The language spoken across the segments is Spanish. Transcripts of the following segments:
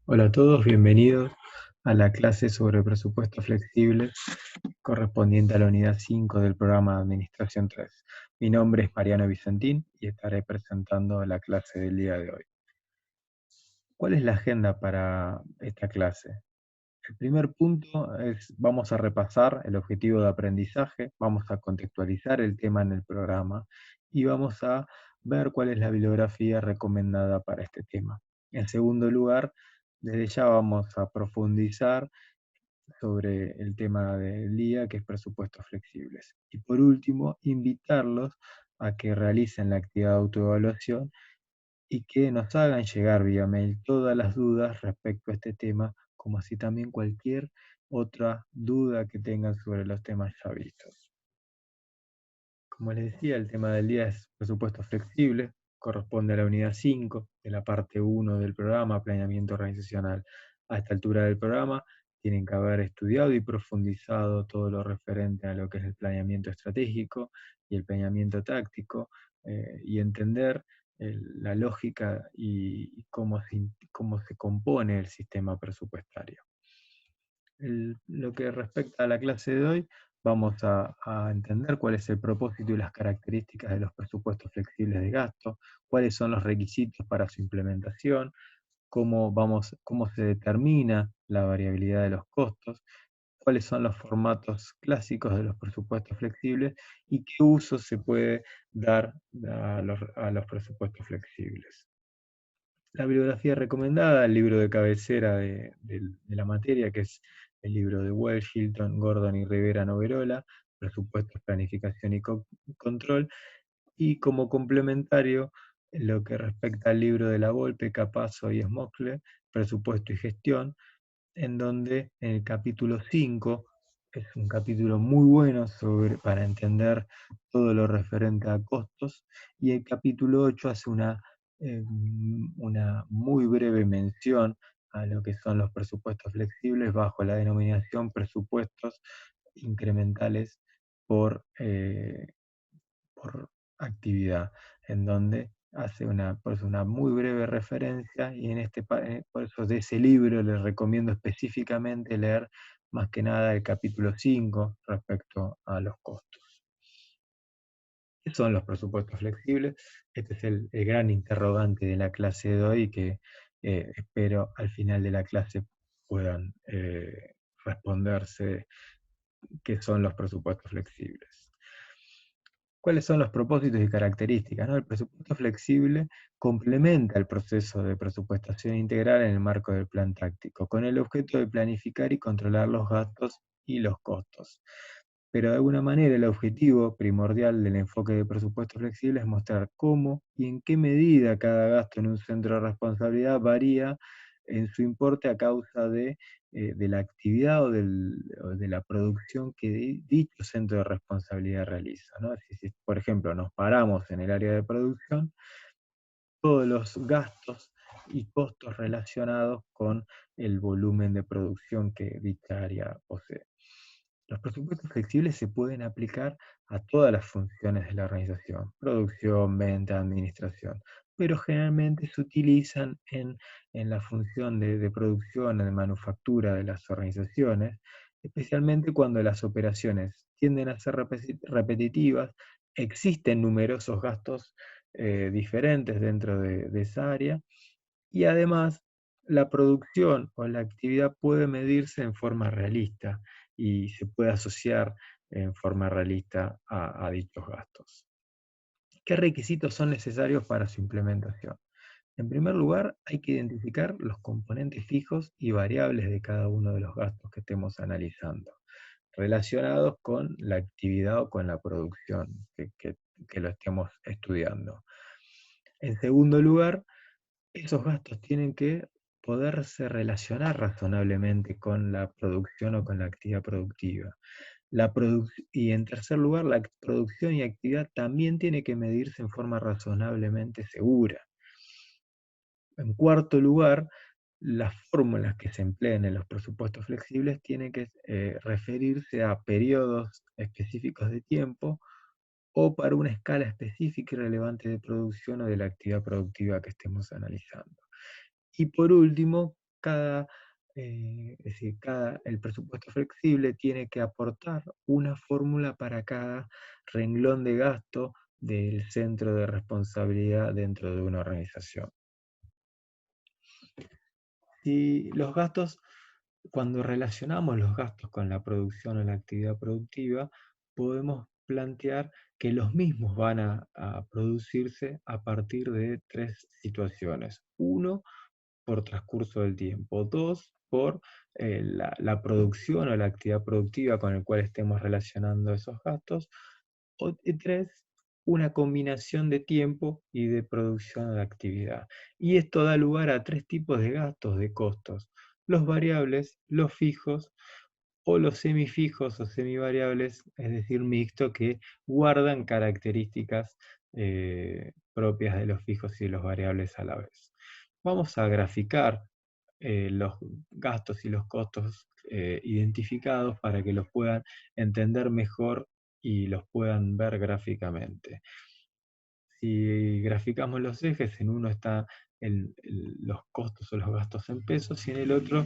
Hola a todos, bienvenidos a la clase sobre presupuesto flexible correspondiente a la unidad 5 del programa de Administración 3. Mi nombre es Mariano Vicentín y estaré presentando la clase del día de hoy. ¿Cuál es la agenda para esta clase? El primer punto es, vamos a repasar el objetivo de aprendizaje, vamos a contextualizar el tema en el programa y vamos a ver cuál es la bibliografía recomendada para este tema. En segundo lugar, desde ya vamos a profundizar sobre el tema del día, que es presupuestos flexibles. Y por último, invitarlos a que realicen la actividad de autoevaluación y que nos hagan llegar vía mail todas las dudas respecto a este tema, como así también cualquier otra duda que tengan sobre los temas ya vistos. Como les decía, el tema del día es presupuesto flexible, corresponde a la unidad 5 de la parte 1 del programa, planeamiento organizacional. A esta altura del programa tienen que haber estudiado y profundizado todo lo referente a lo que es el planeamiento estratégico y el planeamiento táctico, y entender la lógica y cómo se compone el sistema presupuestario. Lo que respecta a la clase de hoy, vamos a entender cuál es el propósito y las características de los presupuestos flexibles de gasto, cuáles son los requisitos para su implementación, cómo se determina la variabilidad de los costos, cuáles son los formatos clásicos de los presupuestos flexibles y qué uso se puede dar a los presupuestos flexibles. La bibliografía recomendada, el libro de cabecera de la materia, que es el libro de Wells, Hilton, Gordon y Rivera Noverola, Presupuestos, Planificación y Control, y como complementario, en lo que respecta al libro de La Volpe, Capazo y Smockler, Presupuesto y Gestión, en donde en el capítulo 5 es un capítulo muy bueno para entender todo lo referente a costos, y el capítulo 8 hace una muy breve mención a lo que son los presupuestos flexibles bajo la denominación presupuestos incrementales por, por actividad, en donde hace una muy breve referencia, y por eso de ese libro les recomiendo específicamente leer más que nada el capítulo 5 respecto a los costos. ¿Qué son los presupuestos flexibles? Este es el gran interrogante de la clase de hoy, que espero al final de la clase puedan responderse qué son los presupuestos flexibles. ¿Cuáles son los propósitos y características? ¿No? El presupuesto flexible complementa el proceso de presupuestación integral en el marco del plan táctico, con el objeto de planificar y controlar los gastos y los costos. Pero de alguna manera el objetivo primordial del enfoque de presupuesto flexible es mostrar cómo y en qué medida cada gasto en un centro de responsabilidad varía en su importe a causa de la actividad o de la producción que dicho centro de responsabilidad realiza, ¿no? Si, por ejemplo, nos paramos en el área de producción, todos los gastos y costos relacionados con el volumen de producción que dicha área posee. Los presupuestos flexibles se pueden aplicar a todas las funciones de la organización: producción, venta, administración, pero generalmente se utilizan en la función de producción, de manufactura de las organizaciones, especialmente cuando las operaciones tienden a ser repetitivas, existen numerosos gastos diferentes dentro de esa área, y además la producción o la actividad puede medirse en forma realista y se puede asociar en forma realista a dichos gastos. ¿Qué requisitos son necesarios para su implementación? En primer lugar, hay que identificar los componentes fijos y variables de cada uno de los gastos que estemos analizando, relacionados con la actividad o con la producción que lo estemos estudiando. En segundo lugar, esos gastos tienen que poderse relacionar razonablemente con la producción o con la actividad productiva. Y en tercer lugar, la producción y actividad también tiene que medirse en forma razonablemente segura. En cuarto lugar, las fórmulas que se empleen en los presupuestos flexibles tienen que referirse a periodos específicos de tiempo o para una escala específica y relevante de producción o de la actividad productiva que estemos analizando. Y por último, es decir, el presupuesto flexible tiene que aportar una fórmula para cada renglón de gasto del centro de responsabilidad dentro de una organización. Y los gastos, cuando relacionamos los gastos con la producción o la actividad productiva, podemos plantear que los mismos van a producirse a partir de tres situaciones. Uno, por transcurso del tiempo. Dos, por la producción o la actividad productiva con el cual estemos relacionando esos gastos. Y tres, una combinación de tiempo y de producción de actividad. Y esto da lugar a tres tipos de gastos, de costos: los variables, los fijos o los semifijos o semivariables, es decir, mixto, que guardan características propias de los fijos y de los variables a la vez. Vamos a graficar los gastos y los costos identificados para que los puedan entender mejor y los puedan ver gráficamente. Si graficamos los ejes, en uno está los costos o los gastos en pesos y en el otro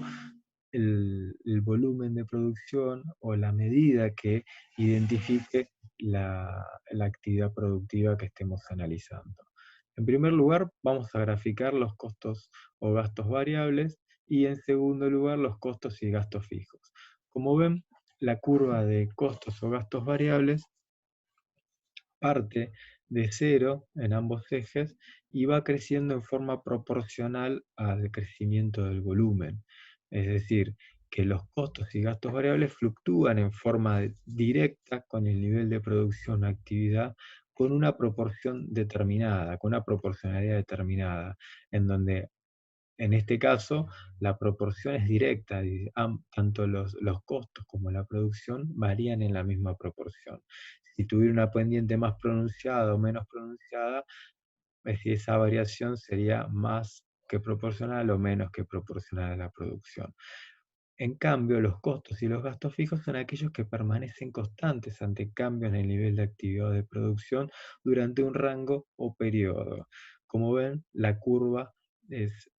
el volumen de producción o la medida que identifique la actividad productiva que estemos analizando. En primer lugar, vamos a graficar los costos o gastos variables y en segundo lugar los costos y gastos fijos. Como ven, la curva de costos o gastos variables parte de cero en ambos ejes y va creciendo en forma proporcional al crecimiento del volumen. Es decir, que los costos y gastos variables fluctúan en forma directa con el nivel de producción o actividad, con una proporción determinada, con una proporcionalidad determinada, en donde en este caso la proporción es directa, y tanto los costos como la producción varían en la misma proporción. Si tuviera una pendiente más pronunciada o menos pronunciada, esa variación sería más que proporcional o menos que proporcional a la producción. En cambio, los costos y los gastos fijos son aquellos que permanecen constantes ante cambios en el nivel de actividad de producción durante un rango o periodo. Como ven, la curva es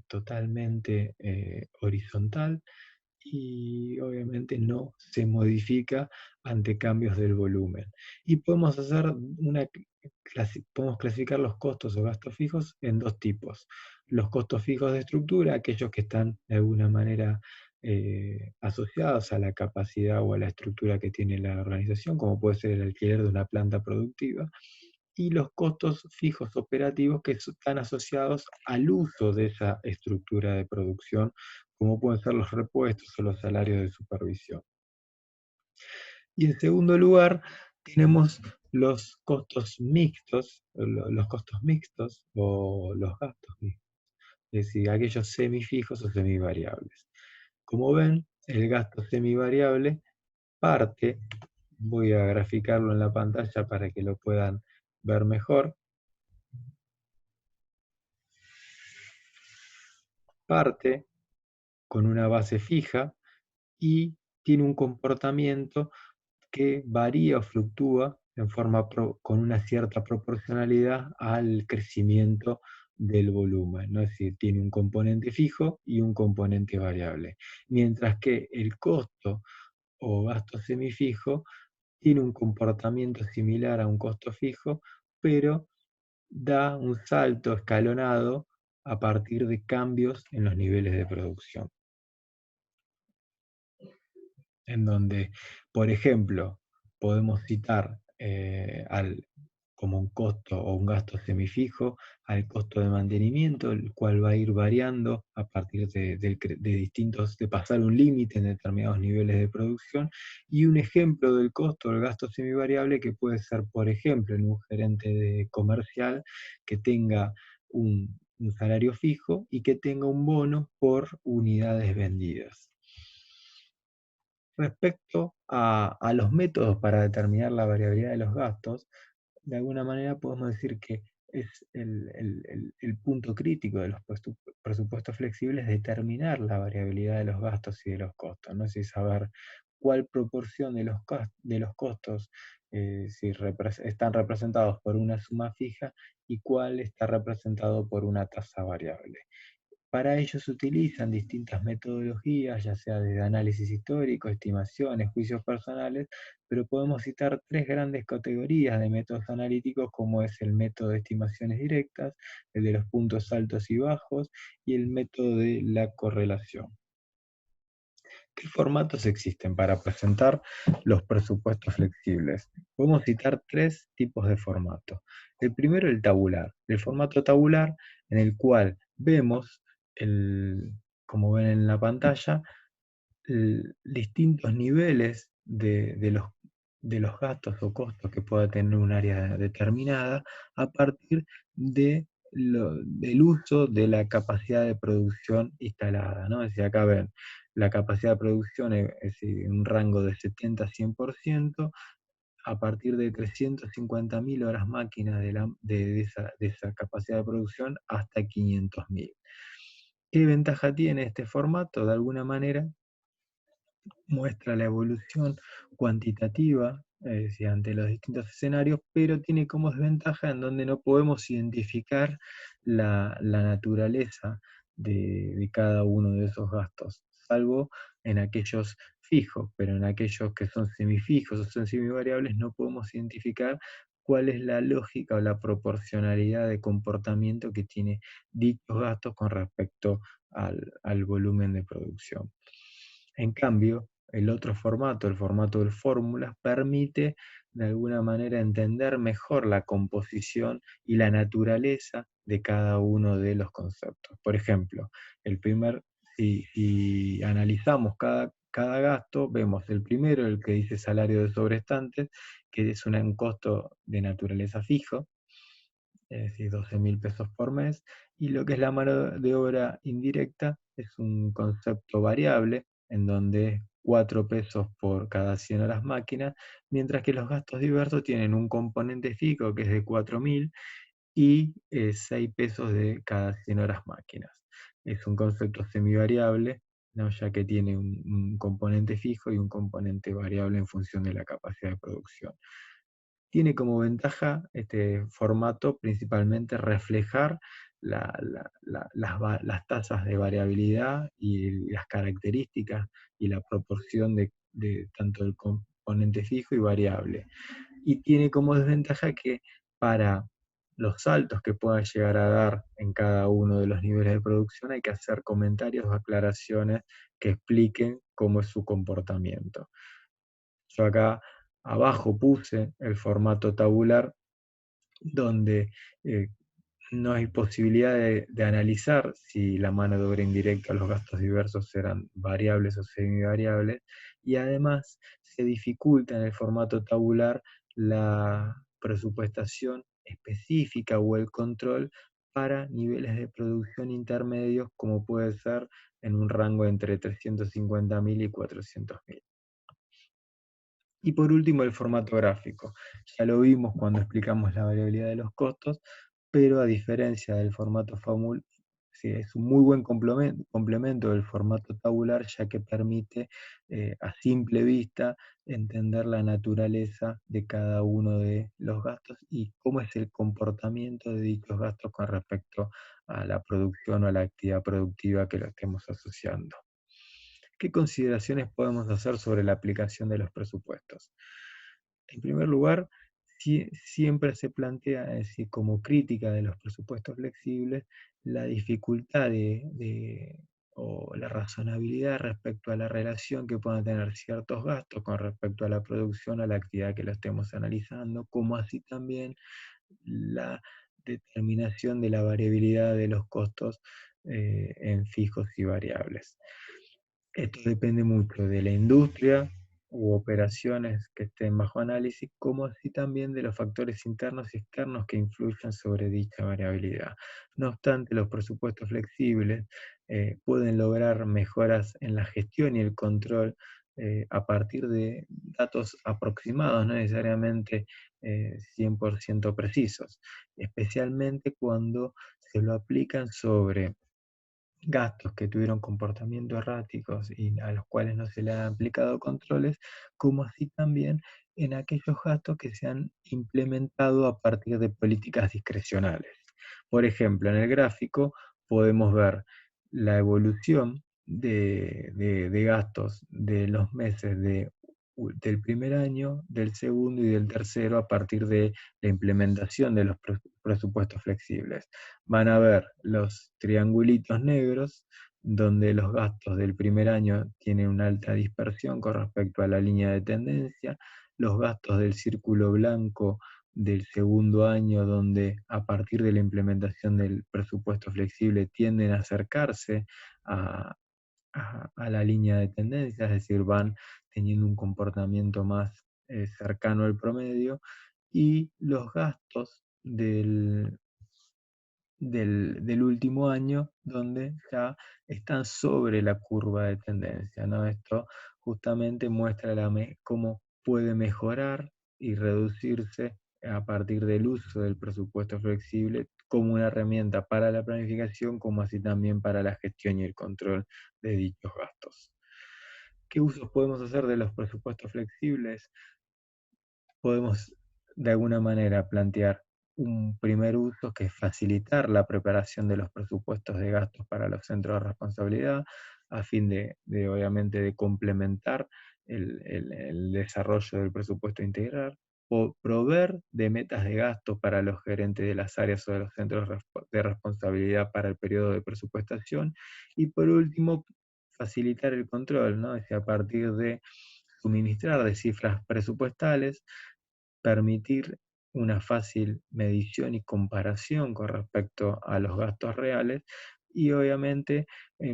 totalmente horizontal y obviamente no se modifica ante cambios del volumen. Y podemos podemos clasificar los costos o gastos fijos en dos tipos: los costos fijos de estructura, aquellos que están de alguna manera asociados a la capacidad o a la estructura que tiene la organización, como puede ser el alquiler de una planta productiva, y los costos fijos operativos que están asociados al uso de esa estructura de producción, como pueden ser los repuestos o los salarios de supervisión. Y en segundo lugar, tenemos los costos mixtos, o los gastos mixtos, es decir, aquellos semifijos o semivariables. Como ven, el gasto semivariable parte, voy a graficarlo en la pantalla para que lo puedan ver mejor, parte con una base fija y tiene un comportamiento que varía o fluctúa con una cierta proporcionalidad al crecimiento del volumen, ¿no? Es decir, tiene un componente fijo y un componente variable. Mientras que el costo o gasto semifijo tiene un comportamiento similar a un costo fijo, pero da un salto escalonado a partir de cambios en los niveles de producción. En donde, por ejemplo, podemos citar como un costo o un gasto semifijo al costo de mantenimiento, el cual va a ir variando a partir de pasar un límite en determinados niveles de producción, y un ejemplo del costo del gasto semivariable que puede ser, por ejemplo, en un gerente comercial que tenga un salario fijo y que tenga un bono por unidades vendidas. Respecto a los métodos para determinar la variabilidad de los gastos, de alguna manera podemos decir que es el punto crítico de los presupuestos flexibles determinar la variabilidad de los gastos y de los costos, ¿no? Es decir, saber cuál proporción de los costos están representados por una suma fija y cuál está representado por una tasa variable. Para ello se utilizan distintas metodologías, ya sea desde análisis histórico, estimaciones, juicios personales, pero podemos citar tres grandes categorías de métodos analíticos, como es el método de estimaciones directas, el de los puntos altos y bajos, y el método de la correlación. ¿Qué formatos existen para presentar los presupuestos flexibles? Podemos citar tres tipos de formato. El primero, el tabular. El formato tabular en el cual vemos, como ven en la pantalla, distintos niveles de los gastos o costos que pueda tener un área determinada a partir del uso de la capacidad de producción instalada, ¿no? Es decir, acá ven, la capacidad de producción es decir, un rango de 70 a 100%, a partir de 350.000 horas máquinas de esa capacidad de producción hasta 500.000. ¿Qué ventaja tiene este formato? De alguna manera muestra la evolución cuantitativa, es decir, ante los distintos escenarios, pero tiene como desventaja en donde no podemos identificar la naturaleza de cada uno de esos gastos, salvo en aquellos fijos, pero en aquellos que son semifijos o son semivariables no podemos identificar cuál es la lógica o la proporcionalidad de comportamiento que tiene dichos gastos con respecto al volumen de producción. En cambio, el otro formato, el formato de fórmulas, permite de alguna manera entender mejor la composición y la naturaleza de cada uno de los conceptos. Por ejemplo, si analizamos cada gasto, vemos el primero, el que dice salario de sobrestantes, que es un costo de naturaleza fijo, es decir, 12.000 pesos por mes, y lo que es la mano de obra indirecta es un concepto variable, en donde es 4 pesos por cada 100 horas máquinas, mientras que los gastos diversos tienen un componente fijo que es de 4.000 y 6 pesos de cada 100 horas máquinas. Es un concepto semivariable, ¿no? Ya que tiene un componente fijo y un componente variable en función de la capacidad de producción. Tiene como ventaja este formato principalmente reflejar las tasas de variabilidad y las características y la proporción de tanto el componente fijo y variable. Y tiene como desventaja que para los saltos que pueda llegar a dar en cada uno de los niveles de producción hay que hacer comentarios o aclaraciones que expliquen cómo es su comportamiento. Yo acá abajo puse el formato tabular donde eh, no hay posibilidad de analizar si la mano de obra indirecta o los gastos diversos serán variables o semivariables, y además se dificulta en el formato tabular la presupuestación específica o el control para niveles de producción intermedios, como puede ser en un rango entre 350.000 y 400.000. Y por último, el formato gráfico. Ya lo vimos cuando explicamos la variabilidad de los costos, pero a diferencia del formato FAMUL, sí, es un muy buen complemento del formato tabular, ya que permite a simple vista entender la naturaleza de cada uno de los gastos y cómo es el comportamiento de dichos gastos con respecto a la producción o a la actividad productiva que lo estemos asociando. ¿Qué consideraciones podemos hacer sobre la aplicación de los presupuestos? En primer lugar, siempre se plantea, es decir, como crítica de los presupuestos flexibles, la dificultad o la razonabilidad respecto a la relación que puedan tener ciertos gastos con respecto a la producción, a la actividad que lo estemos analizando, como así también la determinación de la variabilidad de los costos en fijos y variables. Esto depende mucho de la industria u operaciones que estén bajo análisis, como así también de los factores internos y externos que influyen sobre dicha variabilidad. No obstante, los presupuestos flexibles pueden lograr mejoras en la gestión y el control a partir de datos aproximados, no necesariamente 100% precisos, especialmente cuando se lo aplican sobre gastos que tuvieron comportamientos erráticos y a los cuales no se le han aplicado controles, como así también en aquellos gastos que se han implementado a partir de políticas discrecionales. Por ejemplo, en el gráfico podemos ver la evolución de gastos de los meses del primer año, del segundo y del tercero a partir de la implementación de los presupuestos flexibles. Van a ver los triangulitos negros, donde los gastos del primer año tienen una alta dispersión con respecto a la línea de tendencia, los gastos del círculo blanco del segundo año, donde a partir de la implementación del presupuesto flexible tienden a acercarse a, a la línea de tendencia, es decir, van teniendo un comportamiento más cercano al promedio, y los gastos del último año, donde ya están sobre la curva de tendencia, ¿no? Esto justamente muestra cómo puede mejorar y reducirse a partir del uso del presupuesto flexible como una herramienta para la planificación, como así también para la gestión y el control de dichos gastos. ¿Qué usos podemos hacer de los presupuestos flexibles? Podemos de alguna manera plantear un primer uso, que es facilitar la preparación de los presupuestos de gastos para los centros de responsabilidad, a fin de obviamente de complementar el desarrollo del presupuesto integral, o proveer de metas de gasto para los gerentes de las áreas o de los centros de responsabilidad para el periodo de presupuestación, y por último, facilitar el control, ¿no? Es decir, a partir de suministrar de cifras presupuestales, permitir una fácil medición y comparación con respecto a los gastos reales, y obviamente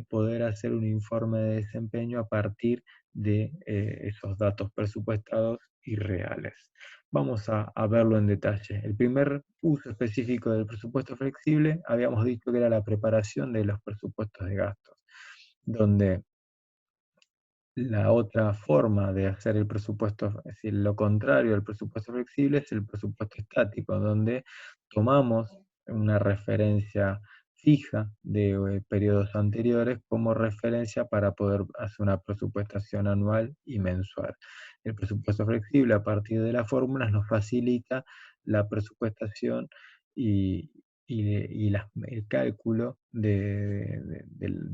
poder hacer un informe de desempeño a partir de esos datos presupuestados y reales. Vamos a verlo en detalle. El primer uso específico del presupuesto flexible, habíamos dicho que era la preparación de los presupuestos de gastos, donde la otra forma de hacer el presupuesto, es decir, lo contrario al presupuesto flexible, es el presupuesto estático, donde tomamos una referencia fija de periodos anteriores como referencia para poder hacer una presupuestación anual y mensual. El presupuesto flexible, a partir de las fórmulas, nos facilita la presupuestación y, el cálculo de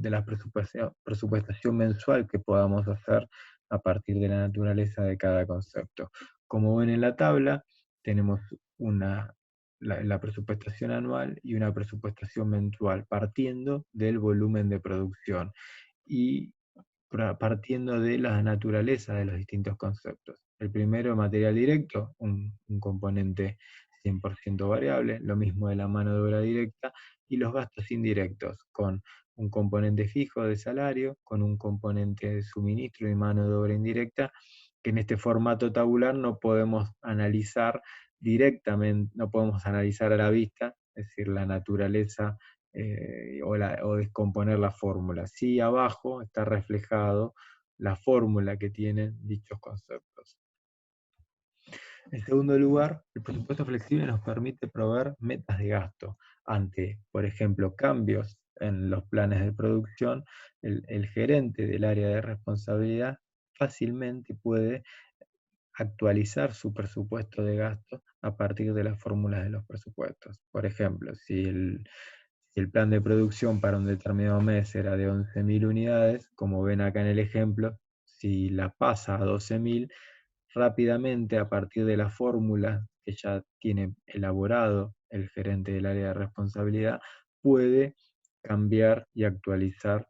la presupuestación mensual que podamos hacer a partir de la naturaleza de cada concepto. Como ven en la tabla, tenemos la presupuestación anual y una presupuestación mensual, partiendo del volumen de producción y partiendo de la naturaleza de los distintos conceptos. El primero, material directo, un componente 100% variable, lo mismo de la mano de obra directa, y los gastos indirectos, con un componente fijo de salario, con un componente de suministro y mano de obra indirecta, que en este formato tabular no podemos analizar directamente, no podemos analizar a la vista, es decir, la naturaleza o descomponer la fórmula. Sí, abajo está reflejado la fórmula que tienen dichos conceptos. En segundo lugar, el presupuesto flexible nos permite proveer metas de gasto ante, por ejemplo, cambios en los planes de producción. El gerente del área de responsabilidad fácilmente puede actualizar su presupuesto de gasto a partir de las fórmulas de los presupuestos. Por ejemplo, si el plan de producción para un determinado mes era de 11.000 unidades, como ven acá en el ejemplo, si la pasa a 12.000, rápidamente, a partir de la fórmula que ya tiene elaborado el gerente del área de responsabilidad, puede cambiar y actualizar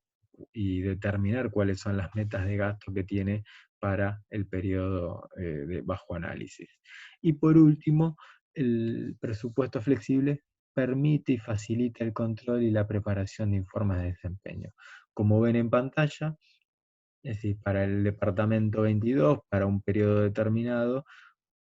y determinar cuáles son las metas de gasto que tiene para el periodo de bajo análisis. Y por último, el presupuesto flexible permite y facilita el control y la preparación de informes de desempeño. Como ven en pantalla, es decir, para el departamento 22, para un periodo determinado,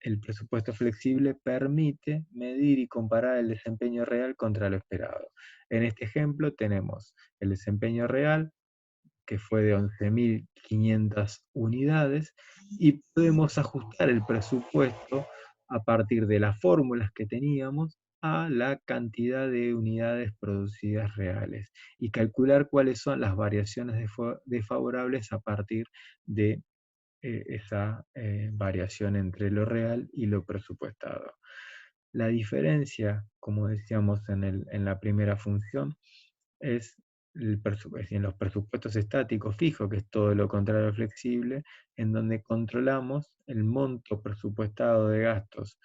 el presupuesto flexible permite medir y comparar el desempeño real contra lo esperado. En este ejemplo tenemos el desempeño real, que fue de 11.500 unidades, y podemos ajustar el presupuesto a partir de las fórmulas que teníamos a la cantidad de unidades producidas reales y calcular cuáles son las variaciones desfavorables a partir de esa variación entre lo real y lo presupuestado. La diferencia, como decíamos en la primera función, es en los presupuestos estáticos fijos, que es todo lo contrario al flexible, en donde controlamos el monto presupuestado de gastos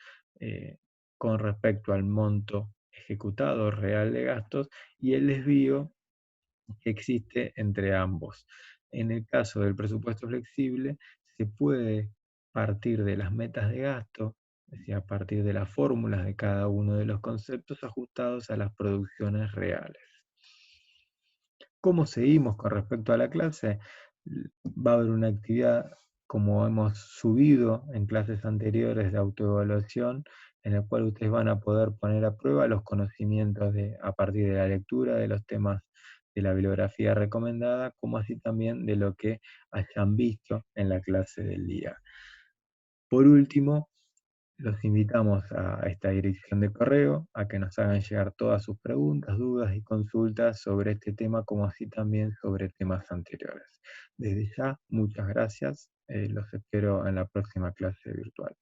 con respecto al monto ejecutado real de gastos y el desvío que existe entre ambos. En el caso del presupuesto flexible, se puede partir de las metas de gasto, es decir, a partir de las fórmulas de cada uno de los conceptos ajustados a las producciones reales. ¿Cómo seguimos con respecto a la clase? Va a haber una actividad, como hemos subido en clases anteriores de autoevaluación, en la cual ustedes van a poder poner a prueba los conocimientos a partir de la lectura de los temas de la bibliografía recomendada, como así también de lo que hayan visto en la clase del día. Por último, los invitamos a esta dirección de correo, a que nos hagan llegar todas sus preguntas, dudas y consultas sobre este tema, como así también sobre temas anteriores. Desde ya, muchas gracias. Los espero en la próxima clase virtual.